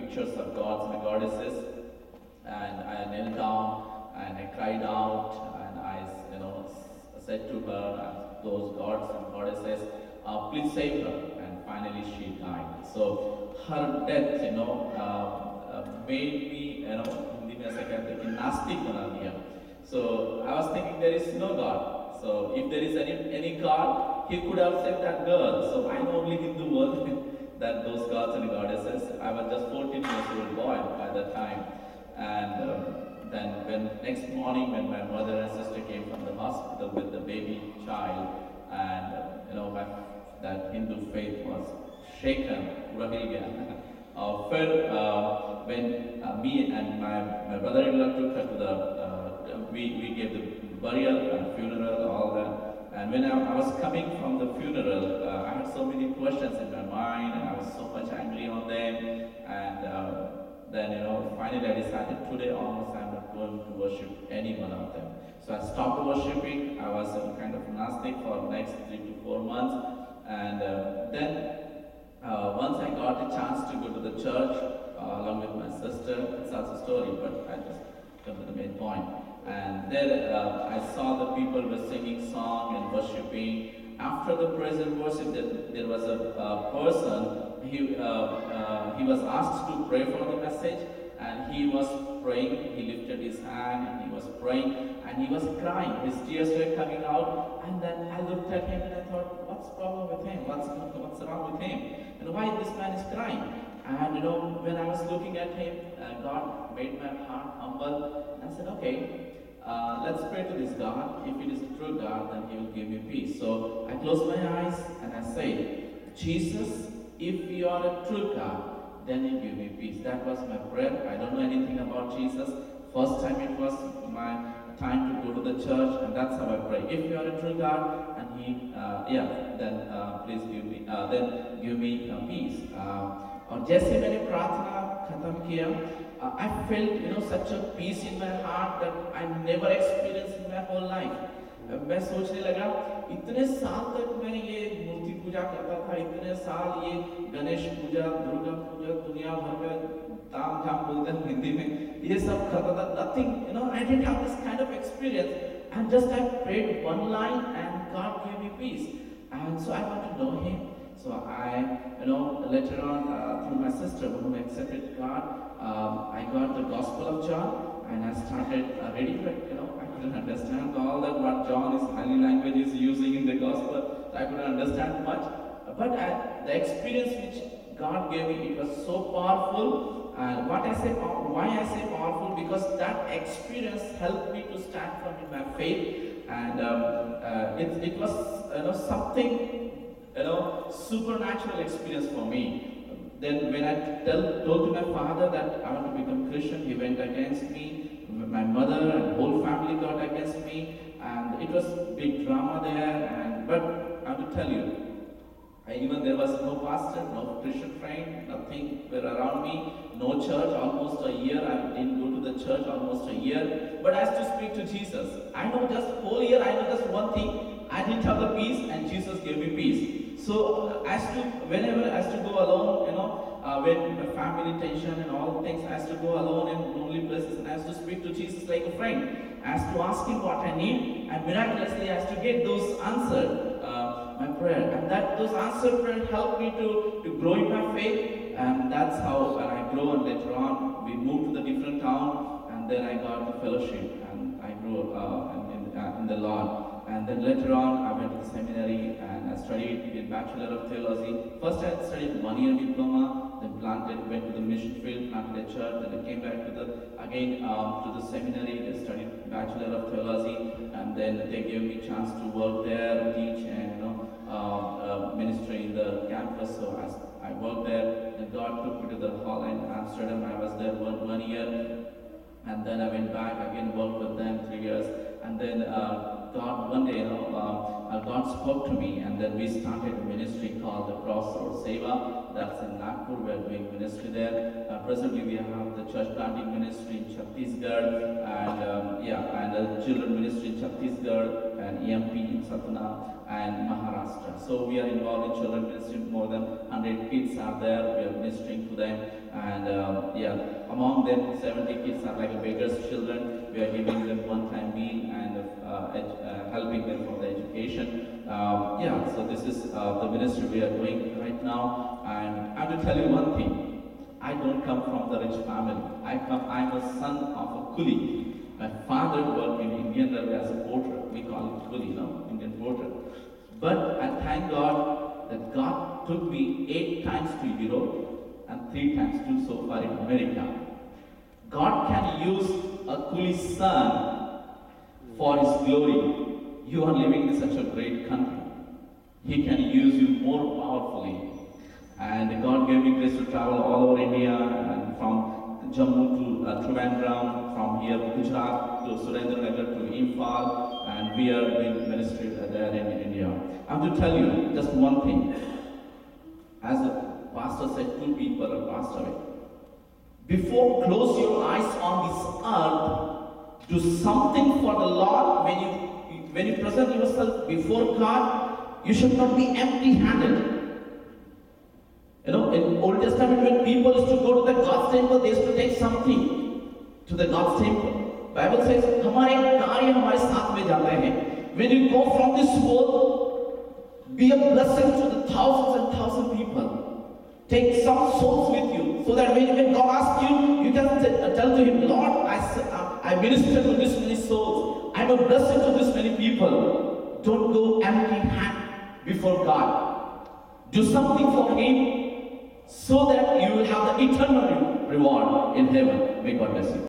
pictures of gods and goddesses, and I knelt down and I cried out and I, said to her, those gods and goddesses, please save her. And finally she died. So her death, made me, Hindi में ऐसा कहते हैं कि नास्तिक बना दिया. So I was thinking there is no God. So if there is any God, he could have saved that girl. So I know only Hindu word that those gods and goddesses. I was just 14 years old boy by that time. And then when next morning when my mother and sister came from the hospital with the baby child, and that Hindu faith was shaken, when me and my brother-in-law took her to the, we gave the burial and funeral, all that. And when I was coming from the funeral, I had so many questions in my mind, and I was so much angry on them. And then, finally I decided today onwards I'm not going to worship any one of them. So I stopped worshiping. I was kind of Gnostic for the next 3 to 4 months. And then once I got a chance to go to the church along with my sister, it's also a story, but I just come to the main point. And there I saw the people were singing song and worshiping. After the praise and worship, there was a person. He was asked to pray for the message, and he was praying. He lifted his hand and he was praying, and he was crying. His tears were coming out. And then I looked at him and I thought, what's the problem with him? What's wrong with him? And why this man is crying? And when I was looking at him, God made my heart humble. And I said, okay, let's pray to this God. If it is a true God, then he will give me peace. So I closed my eyes and I said, Jesus, if you are a true God, then you give me peace. That was my prayer. I don't know anything about Jesus. First time it was my time to go to the church, and that's how I pray. If you are a true God, and then please give me peace. और जैसे मैंने प्रार्थना खत्म किया, I felt such a peace in my heart that I never experienced in my whole life. मैं सोचने लगा, इतने साल तक मैं ये मूर्ति पूजा करता था, इतने साल ये गणेश पूजा, दुर्गा पूजा, दुनिया भर का ताम झाम बोलते हैं हिंदी में, ये सब करता था. Nothing, I didn't have this kind of experience. And just I prayed one line, and God gave me peace. And so I want to know Him. So I, later on, through my sister who accepted God, I got the Gospel of John, and I started reading it. I couldn't understand all that what John is highly language is using in the Gospel. So I couldn't understand much. But the experience which God gave me, it was so powerful. And why I say powerful? Because that experience helped me to stand firm in my faith, and it was something. Supernatural experience for me. Then when I told to my father that I want to become Christian, he went against me. My mother and whole family got against me, and it was big drama there. But I have to tell you, even there was no pastor, no Christian friend, nothing were around me, no church. Almost a year I didn't go to the church. Almost a year, but I used to speak to Jesus. I know just whole year. I know just one thing. I didn't have the peace, and Jesus gave me peace. So whenever I used to go alone, when my family tension and all things, I used to go alone in lonely places, and I used to speak to Jesus like a friend. I used to ask Him what I need, and miraculously I used to get those answered, my prayer. And those answered prayers helped me to grow in my faith, and that's how I grew. And later on, we moved to the different town, and then I got the fellowship, and I grew in the Lord. And then later on, I went to the seminary and I studied the Bachelor of Theology. First, I studied 1 year diploma, then went to the mission field, planted a church. Then I came back to the seminary. I studied Bachelor of Theology, and then they gave me a chance to work there, teach, and ministry in the campus. So I worked there. Then God took me to the Holland, Amsterdam. I was there one year, and then I went back again, worked with them 3 years, and then. God, one day, God spoke to me, and then we started a ministry called the Crossroads Seva. That's in Nagpur. We are doing ministry there. Presently, we have the church planting ministry in Chhattisgarh, and the children ministry in Chhattisgarh, and EMP in Satna, and Maharashtra. So we are involved in children ministry. More than 100 kids are there. We are ministering to them, and Among them, 70 kids are like beggars' children. We are giving them one-time meal and helping them for the education. So this is the ministry we are doing right now. And I have to tell you one thing. I don't come from the rich family. I'm a son of a coolie. My father worked in Indian Railway as a porter. We call it coolie, no? Indian porter. But I thank God that God took me 8 times to Europe and 3 times to so far in America. God can use a coolie son for His glory. You are living in such a great country. He can use you more powerfully. And God gave me grace to travel all over India, and from Jammu to Trivandrum, from here Gujarat to Surendranagar to Imphal, and we are doing ministry there in India. I have to tell you just one thing. As the pastor said, 2 people are passed away. Before close your eyes on this earth, do something for the Lord. When you present yourself before God, you should not be empty-handed. You know, in Old Testament, when people used to go to the God's temple, they used to take something to the God's temple. Bible says, "हमारे कार्य हमारे साथ में जाते हैं." When you go from this world, be a blessing to the thousands and thousands of people. Take some souls with you, so that when God asks you, you can tell to Him, "Lord, I minister to this many souls. I'm a blessing to this many people." Don't go empty-handed before God. Do something for Him, so that you will have the eternal reward in heaven. May God bless you.